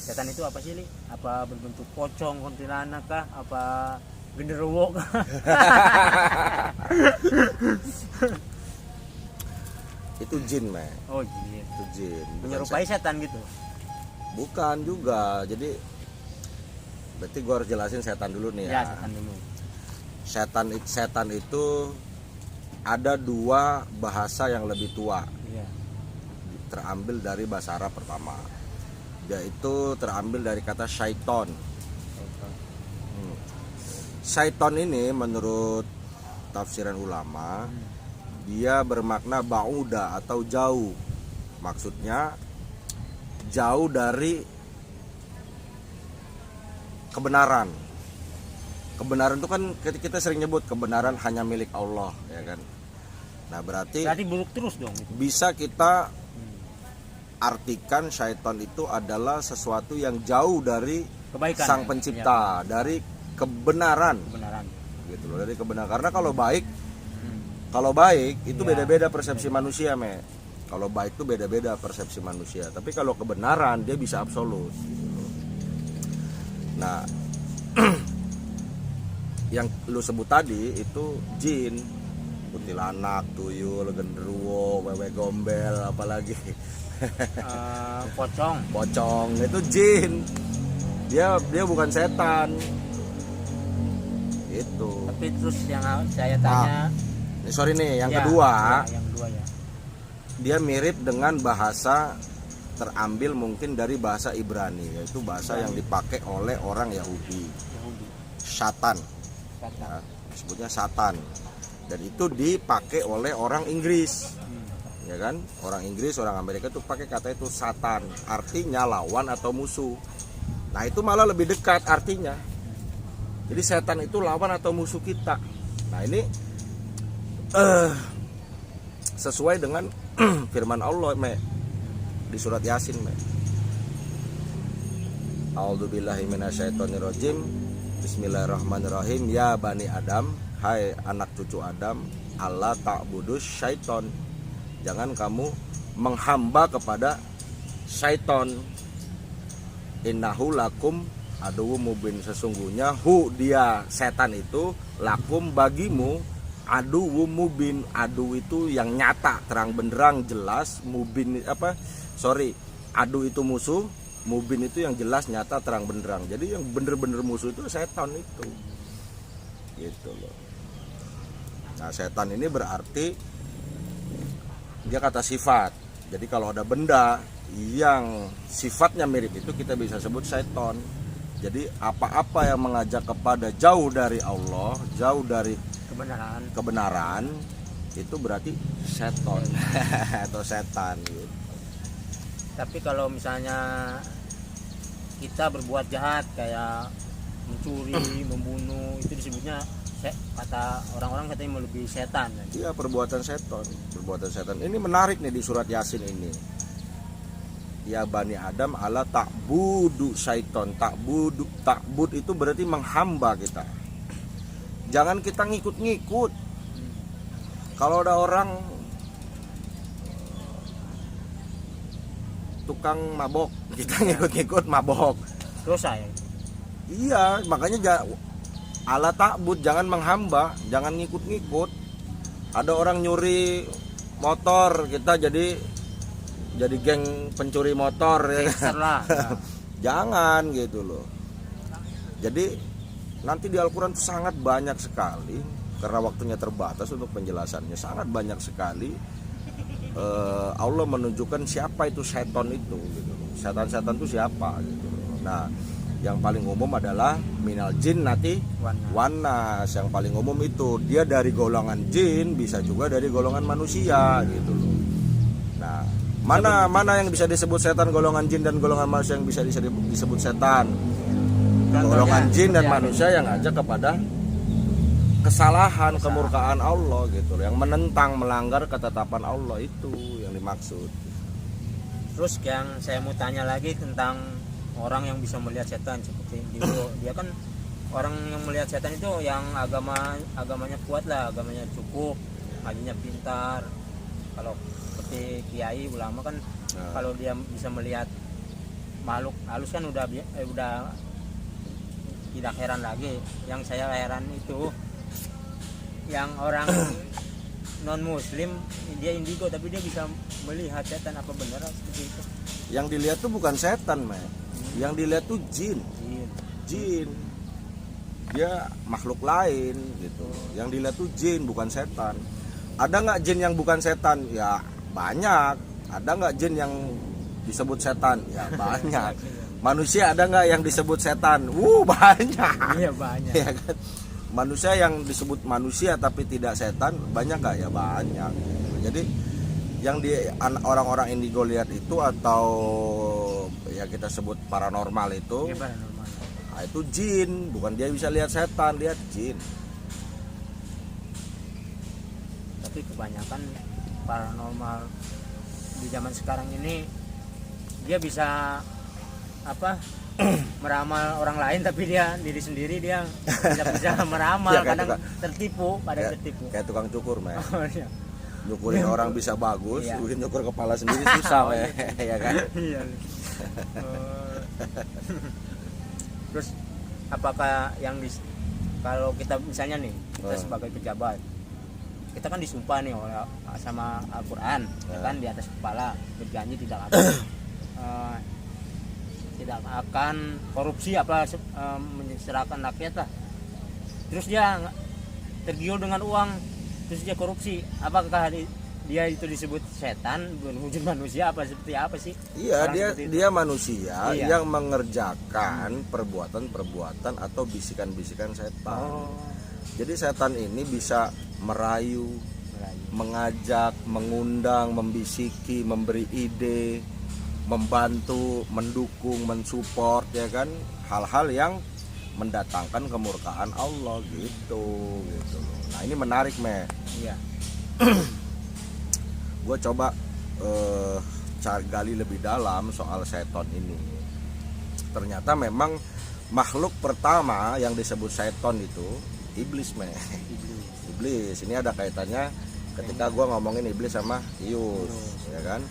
Setan itu apa sih, Li? Apa berbentuk pocong, kuntilanak kah? Apa genderuwo kah? Itu jin, Me. Oh, jin. Itu jin. Menyerupai setan gitu. Bukan juga. Jadi berarti gua harus jelasin setan dulu nih Ya, ya. setan dulu. Setan itu ada dua bahasa yang lebih tua, Iya. terambil dari bahasa Arab pertama, yaitu terambil dari kata syaiton. Syaiton ini menurut tafsiran ulama, dia bermakna ba'uda atau jauh. Maksudnya jauh dari kebenaran. Kebenaran itu kan kita sering nyebut kebenaran hanya milik Allah, ya kan. Nah, berarti buruk terus dong itu. bisa kita artikan syaitan itu adalah sesuatu yang jauh dari Kebaikan, sang ya? pencipta, dari kebenaran, Kebenaran. gitu loh, dari kebenaran. Karena kalau baik itu Ya, beda-beda persepsi manusia, Me. Kalau baik itu beda-beda persepsi manusia. Tapi kalau kebenaran dia bisa absolut, gitu loh. Nah, yang lu sebut tadi itu jin, kuntilanak, tuyul, genderuwo, wewe gombel, apalagi Pocong. itu jin. Dia bukan setan. Itu. Tapi terus yang saya tanya, Sorry nih, yang ya, kedua, yang kedua ya. dia mirip dengan bahasa terambil mungkin dari bahasa Ibrani, yaitu bahasa yang dipakai oleh orang Yahudi. Satan. Ya, disebutnya Satan. Dan itu dipakai oleh orang Inggris. Ya kan? Orang Inggris, orang Amerika tuh pakai kata itu Satan, artinya lawan atau musuh. Nah, itu malah lebih dekat artinya. Jadi setan itu lawan atau musuh kita. Nah, ini sesuai dengan firman Allah, Me, di surat Yasin, Me. A'udzubillahi minasyaitonirrajim. Bismillahirrahmanirrahim. Ya bani Adam, hai anak cucu Adam, Allah ta'budus syaiton. Jangan kamu menghamba kepada syaiton. Innahu lakum aduwwum mubin. Sesungguhnya dia setan itu lakum bagimu aduwwum mubin. Adu itu yang nyata, terang benderang, jelas. Mubin adu itu musuh, mubin itu yang jelas, nyata, terang benderang. Jadi yang bener-bener musuh itu setan itu. Gitu loh. Nah, setan ini berarti dia kata sifat. Jadi kalau ada benda yang sifatnya mirip itu kita bisa sebut setan. Jadi apa-apa yang mengajak kepada jauh dari Allah, jauh dari kebenaran itu berarti setan atau setan gitu. Tapi kalau misalnya kita berbuat jahat kayak mencuri, membunuh, itu disebutnya kata orang-orang katanya melebihi setan. Iya, perbuatan setan. Ini menarik nih di surat Yasin ini. Ya bani Adam ala ta'budu syaiton. Ta'bud itu berarti menghamba kita. Jangan kita ngikut-ngikut. Kalau ada orang tukang mabok, kita ngikut-ngikut mabok. Dosa ya. Iya, makanya ala ta'bud, jangan menghamba, jangan ngikut-ngikut. Ada orang nyuri motor, kita jadi geng pencuri motor ya. Lah. Jangan gitu loh. Jadi nanti di Al-Quran itu sangat banyak sekali, karena waktunya terbatas untuk penjelasannya, sangat banyak sekali Allah menunjukkan siapa itu setan itu gitu. Setan-setan itu siapa gitu. Nah, yang paling umum adalah minal jin nati wanas. Yang paling umum itu dia dari golongan jin, bisa juga dari golongan manusia gitu loh. Nah, mana yang bisa disebut setan golongan jin dan golongan manusia yang bisa disebut setan? Golongan jin dan manusia yang ngajak kepada kesalahan, kemurkaan Allah gitu loh, yang menentang, melanggar ketetapan Allah, itu yang dimaksud. Terus yang saya mau tanya lagi tentang orang yang bisa melihat setan seperti dia kan orang yang melihat setan itu yang agamanya kuat lah, agamanya cukup, hajinya pintar. Kalau seperti kiai ulama kan kalau dia bisa melihat makhluk halus kan udah tidak heran lagi. Yang saya heran itu yang orang non muslim, dia indigo tapi dia bisa melihat setan, apa benar seperti itu? Yang dilihat tuh bukan setan, men. Yang dilihat tuh jin. Jin. Dia makhluk lain gitu. Yang dilihat tuh jin, bukan setan. Ada nggak jin yang bukan setan? Ya banyak. Ada nggak jin yang disebut setan? Ya banyak. Manusia ada nggak yang disebut setan? Banyak. Iya banyak. Ya kan? Manusia yang disebut manusia tapi tidak setan banyak nggak? Ya banyak. Jadi yang orang-orang indigo lihat itu, atau ya kita sebut paranormal itu, Iya, paranormal. nah, itu jin. Bukan dia bisa lihat setan, lihat jin. Tapi kebanyakan paranormal di zaman sekarang ini dia bisa meramal orang lain, tapi dia diri sendiri dia tidak bisa meramal. Ya, kadang tertipu, tertipu. Kayak tukang cukur, men. Oh, iya. Nyukurin orang bisa bagus, Iya. nyukur kepala sendiri susah, men. Ya kan? Iya. Terus apakah kalau kita misalnya nih, kita sebagai pejabat, kita kan disumpah nih sama Al-Quran, ya kan, di atas kepala, berjanji tidak akan korupsi, menserahkan rakyat lah. Terus dia tergiur dengan uang, terus dia korupsi. Apakah dia itu disebut setan, wujud manusia, apa seperti apa sih? Iya, dia manusia Iya. yang mengerjakan perbuatan-perbuatan atau bisikan-bisikan setan. Jadi setan ini bisa merayu, mengajak, mengundang, membisiki, memberi ide, membantu, mendukung, mensupport, ya kan, hal-hal yang mendatangkan kemurkaan Allah gitu loh. Nah ini menarik, me. Iya. Gue coba cari gali lebih dalam soal setan ini. Ternyata memang makhluk pertama yang disebut setan itu iblis, me. Iblis. Ini ada kaitannya ketika gue ngomongin iblis sama Ius, ya kan.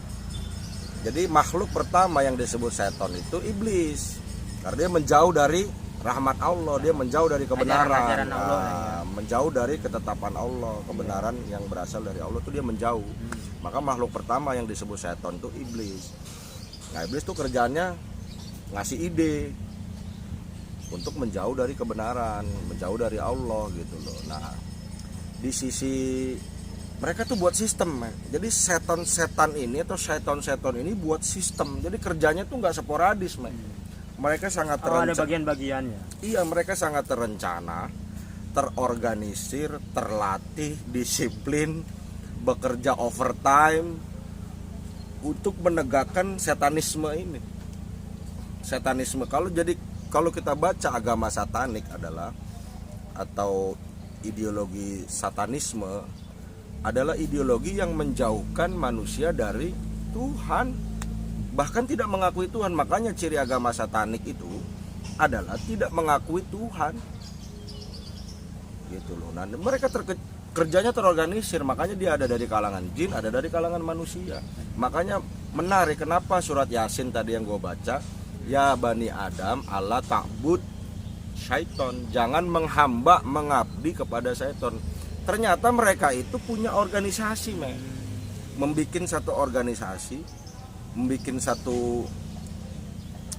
Jadi makhluk pertama yang disebut setan itu iblis. Karena dia menjauh dari rahmat Allah, dia menjauh dari kebenaran, Ajaran Allah, ya. menjauh dari ketetapan Allah, kebenaran yang berasal dari Allah itu dia menjauh. Maka makhluk pertama yang disebut setan itu iblis. Nah, iblis tuh kerjaannya ngasih ide untuk menjauh dari kebenaran, menjauh dari Allah gitu loh. Nah, di sisi mereka tuh buat sistem, jadi setan-setan ini atau setan-setan ini buat sistem, jadi kerjanya tuh nggak sporadis, mereka sangat ada bagian-bagiannya. Iya, mereka sangat terencana, terorganisir, terlatih, disiplin, bekerja overtime untuk menegakkan satanisme ini. Satanisme kalau kita baca agama satanik adalah, atau ideologi satanisme adalah ideologi yang menjauhkan manusia dari Tuhan, bahkan tidak mengakui Tuhan. Makanya ciri agama satanik itu adalah tidak mengakui Tuhan gitu loh. Nah, mereka kerjanya terorganisir, makanya dia ada dari kalangan jin, ada dari kalangan manusia. Makanya menarik kenapa surat Yasin tadi yang gue baca, ya Bani Adam Allah ta'bud syaiton, jangan menghamba, mengabdi kepada syaiton. Ternyata mereka itu punya organisasi, membikin satu organisasi, membikin satu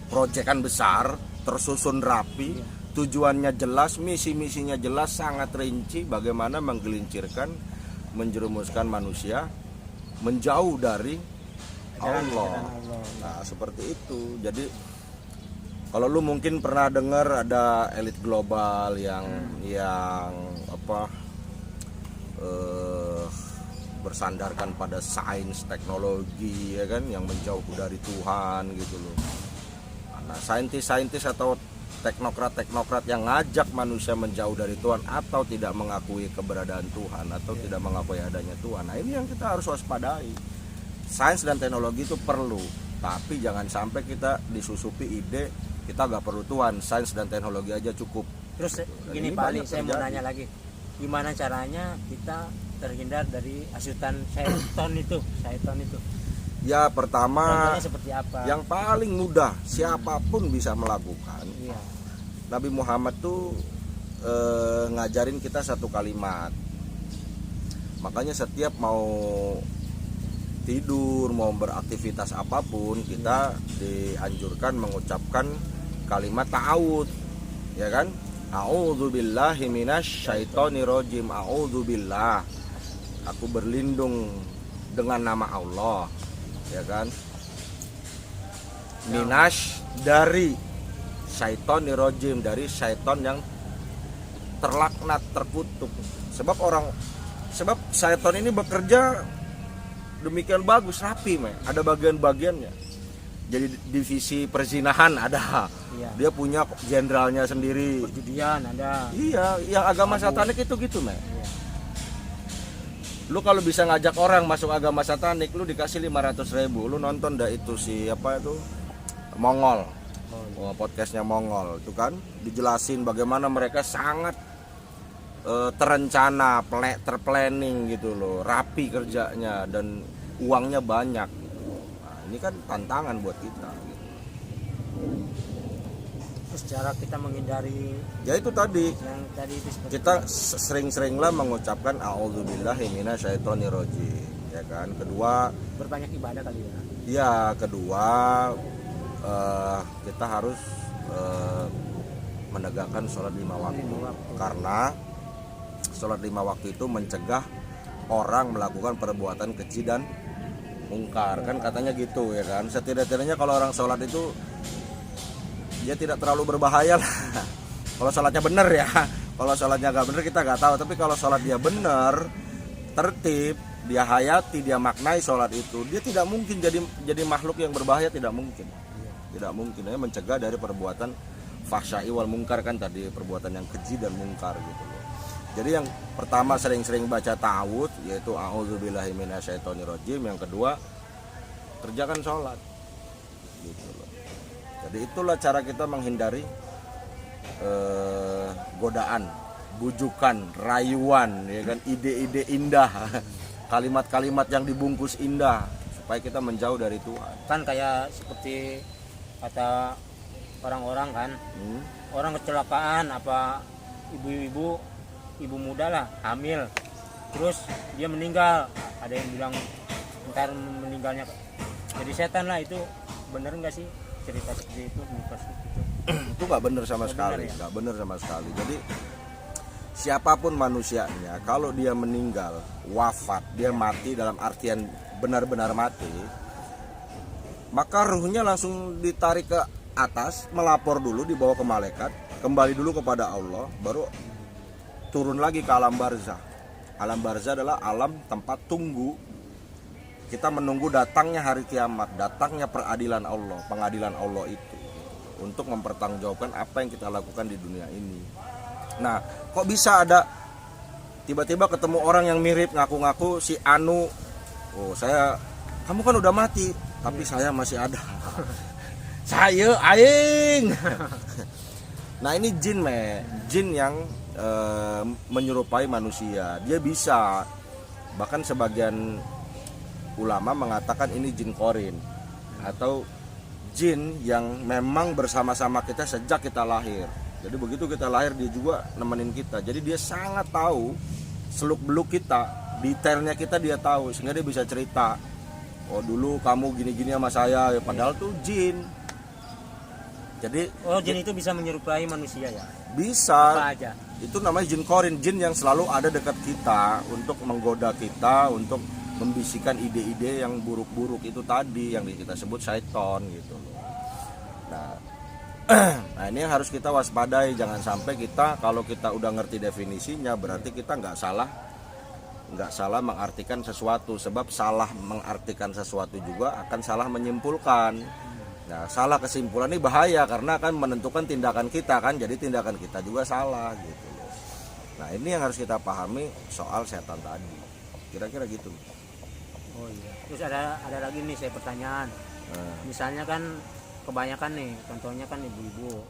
proyekan besar, tersusun rapi, tujuannya jelas, misi-misinya jelas, sangat rinci, bagaimana menggelincirkan, menjerumuskan manusia menjauh dari Allah. Nah, seperti itu. Jadi kalau lu mungkin pernah dengar ada elit global yang bersandarkan pada sains teknologi, ya kan, yang menjauh dari Tuhan gitu loh. Nah, saintis-saintis atau teknokrat-teknokrat yang ngajak manusia menjauh dari Tuhan atau tidak mengakui keberadaan Tuhan atau tidak mengakui adanya Tuhan. Nah, ini yang kita harus waspadai. Sains dan teknologi itu perlu, tapi jangan sampai kita disusupi ide kita gak perlu Tuhan, sains dan teknologi aja cukup. Terus gini Pak Ali, saya mau nanya lagi, gimana caranya kita terhindar dari hasutan syaitan itu? Ya pertama Contohnya seperti apa? yang paling mudah siapapun bisa melakukan. Iya. Nabi Muhammad tuh ngajarin kita satu kalimat. Makanya setiap mau tidur, mau beraktivitas apapun, kita dianjurkan mengucapkan kalimat ta'awud, ya kan? A'udzubillahi minasyaitonirrajim. A'udzubillah. Aku berlindung dengan nama Allah, ya kan? Minash, dari syaitonirrajim, dari syaiton yang terlaknat, terkutuk. Sebab syaiton ini bekerja demikian bagus, rapi, ada bagian-bagiannya. Jadi divisi perzinahan ada, Iya. dia punya jenderalnya sendiri. Perjudian ada. Iya, yang agama satanik itu gitu, Iya. Lu kalau bisa ngajak orang masuk agama satanik, lu dikasih 500.000. Lu nonton dah itu siapa itu, Mongol. Oh, iya. Podcastnya Mongol itu kan dijelasin bagaimana mereka sangat terencana, terplanning gitu loh, rapi kerjanya dan uangnya banyak gitu. Nah, ini kan tantangan buat kita gitu. Terus cara kita menghindari Ya itu tadi, yang tadi itu seperti kita sering-seringlah mengucapkan a'udzubillahi minasyaitonirrajim, ya kan. Kedua, berbanyak ibadah kali ya. ya kedua kita harus menegakkan sholat 5 waktu. 5 waktu. Karena sholat 5 waktu itu mencegah orang melakukan perbuatan keji dan mungkar, kan katanya gitu, ya kan. Setidak-tidaknya kalau orang sholat itu dia tidak terlalu berbahaya lah. Kalau sholatnya benar ya. Kalau sholatnya nggak benar kita nggak tahu, tapi kalau sholat dia benar, tertib, dia hayati, dia maknai sholat itu, dia tidak mungkin jadi makhluk yang berbahaya, tidak mungkin. Tidak mungkin, ya, mencegah dari perbuatan fahsya'i wal mungkar, kan tadi, perbuatan yang keji dan mungkar gitu loh. Jadi yang pertama sering-sering baca ta'awud, yaitu a'udzubillahi minasyaitonirrajim. Yang kedua, kerjakan sholat gitu loh. Jadi itulah cara kita menghindari godaan, bujukan, rayuan, ya kan, ide-ide indah, kalimat-kalimat yang dibungkus indah, supaya kita menjauh dari Tuhan. Kan kayak seperti kata orang-orang kan, orang kecelakaan apa ibu muda lah hamil, terus dia meninggal, ada yang bilang ntar meninggalnya jadi setan lah. Itu bener nggak sih cerita seperti itu, mitos itu? Itu nggak bener sama sekali, bener ya? nggak bener sama sekali. Jadi siapapun manusianya, kalau dia meninggal, wafat, dia mati dalam artian benar-benar mati, maka ruhnya langsung ditarik ke atas, melapor dulu, dibawa ke malaikat, kembali dulu kepada Allah, baru turun lagi ke alam barzah. Alam barzah adalah alam tempat tunggu. Kita menunggu datangnya hari kiamat, datangnya peradilan Allah, pengadilan Allah itu, untuk mempertanggungjawabkan apa yang kita lakukan di dunia ini. Nah, kok bisa ada tiba-tiba ketemu orang yang mirip, ngaku-ngaku si Anu, kamu kan udah mati, tapi saya masih ada. Saya aing. Nah, ini jin, jin yang menyerupai manusia. Dia bisa, bahkan sebagian ulama mengatakan ini jin korin, atau jin yang memang bersama-sama kita sejak kita lahir. Jadi begitu kita lahir dia juga nemenin kita. Jadi dia sangat tahu seluk-beluk kita, detailnya kita dia tahu, sehingga dia bisa cerita, oh dulu kamu gini-gini sama saya, ya, padahal tuh jin. Jadi jin itu bisa menyerupai manusia ya? Bisa. Apa aja? Itu namanya jin korin, jin yang selalu ada dekat kita untuk menggoda kita, untuk membisikkan ide-ide yang buruk-buruk itu tadi, yang kita sebut syaiton gitu. Nah ini yang harus kita waspadai. Jangan sampai kita, kalau kita udah ngerti definisinya, berarti kita nggak salah mengartikan sesuatu. Sebab salah mengartikan sesuatu juga akan salah menyimpulkan. Nah, salah kesimpulan ini bahaya, karena akan menentukan tindakan kita kan, jadi tindakan kita juga salah gitu. Nah ini yang harus kita pahami soal setan tadi, kira-kira gitu. Oh iya. Terus ada lagi nih saya pertanyaan. Misalnya kan kebanyakan nih, contohnya kan ibu-ibu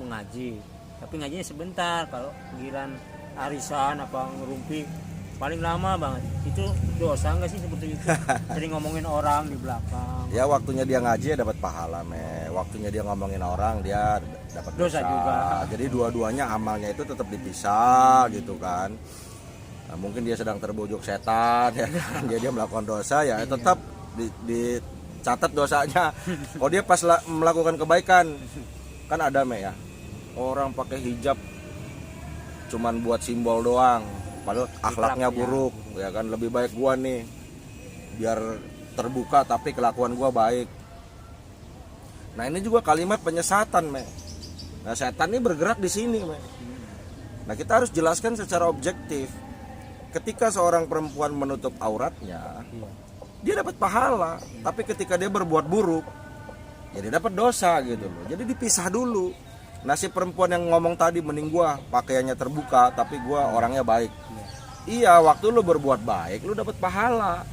mengaji, tapi ngajinya sebentar. Kalau giliran arisan apa ngerumpi paling lama banget. Itu dosa nggak sih seperti itu? Sering ngomongin orang di belakang. Ya waktunya dia ngaji ya dapat pahala, waktunya dia ngomongin orang dia dapat Dosa juga. Jadi dua-duanya amalnya itu tetap dipisah gitu kan. Nah, mungkin dia sedang terbujuk setan ya kan, dia melakukan dosa ya tetap dicatat dosanya. Oh dia pas melakukan kebaikan kan ada ya orang pakai hijab cuman buat simbol doang, padahal akhlaknya buruk ya kan. Lebih baik gua nih biar terbuka tapi kelakuan gua baik. Nah ini juga kalimat penyesatan Nah setan ini bergerak di sini Nah kita harus jelaskan secara objektif. Ketika seorang perempuan menutup auratnya, dia dapat pahala. Tapi ketika dia berbuat buruk, ya dia dapat dosa gitu loh. Jadi dipisah dulu. Nah si perempuan yang ngomong tadi, mending gua pakaiannya terbuka tapi gua orangnya baik. Iya, waktu lu berbuat baik lu dapat pahala.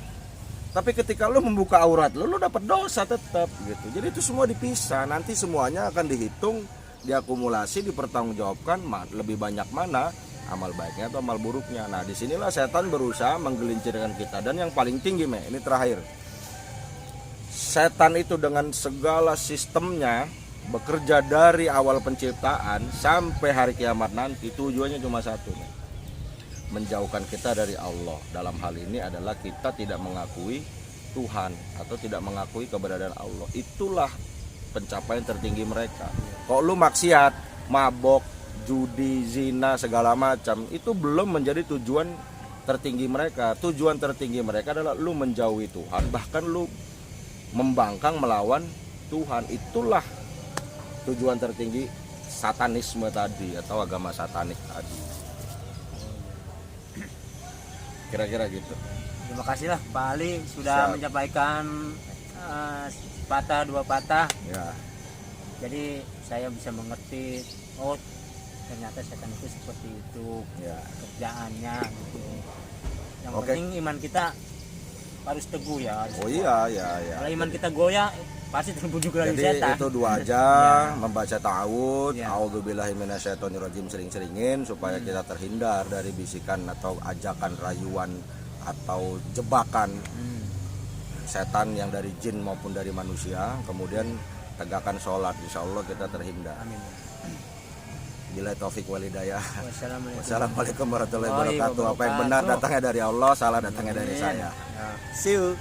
Tapi ketika lu membuka aurat lu dapat dosa tetap gitu. Jadi itu semua dipisah. Nanti semuanya akan dihitung, diakumulasi, dipertanggungjawabkan lebih banyak mana amal baiknya atau amal buruknya. Nah disinilah setan berusaha menggelincirkan kita. Dan yang paling tinggi ini terakhir, setan itu dengan segala sistemnya bekerja dari awal penciptaan sampai hari kiamat nanti, tujuannya cuma satu menjauhkan kita dari Allah. Dalam hal ini adalah kita tidak mengakui Tuhan atau tidak mengakui keberadaan Allah. Itulah pencapaian tertinggi mereka. Kalau lu maksiat, mabok, judi, zina, segala macam, itu belum menjadi tujuan tertinggi mereka. Tujuan tertinggi mereka adalah lu menjauhi Tuhan, bahkan lu membangkang melawan Tuhan. Itulah tujuan tertinggi satanisme tadi atau agama satanik tadi. Kira-kira gitu. Terima kasih lah Pak Ali sudah menyampaikan patah dua patah. Ya. Jadi saya bisa mengerti, oh ternyata setan itu seperti itu Ya. kerjaannya gitu. Yang Oke. penting iman kita harus teguh ya. Oh iya, ya. Kalau iman kita goyah pasti terbujuk lagi Jadi setan. itu dua aja, membaca ta'awudz, Ya. a'udzubillahi minasyaitonirrajim sering-seringin supaya kita terhindar dari bisikan atau ajakan, rayuan atau jebakan setan yang dari jin maupun dari manusia. Kemudian tegakkan sholat, insya Allah kita terhindar. Amin. Bila taufik walidayah. Wassalamualaikum. Wassalamualaikum warahmatullahi wabarakatuh. Apa yang benar datangnya dari Allah, salah datangnya dari saya. Ya. See you.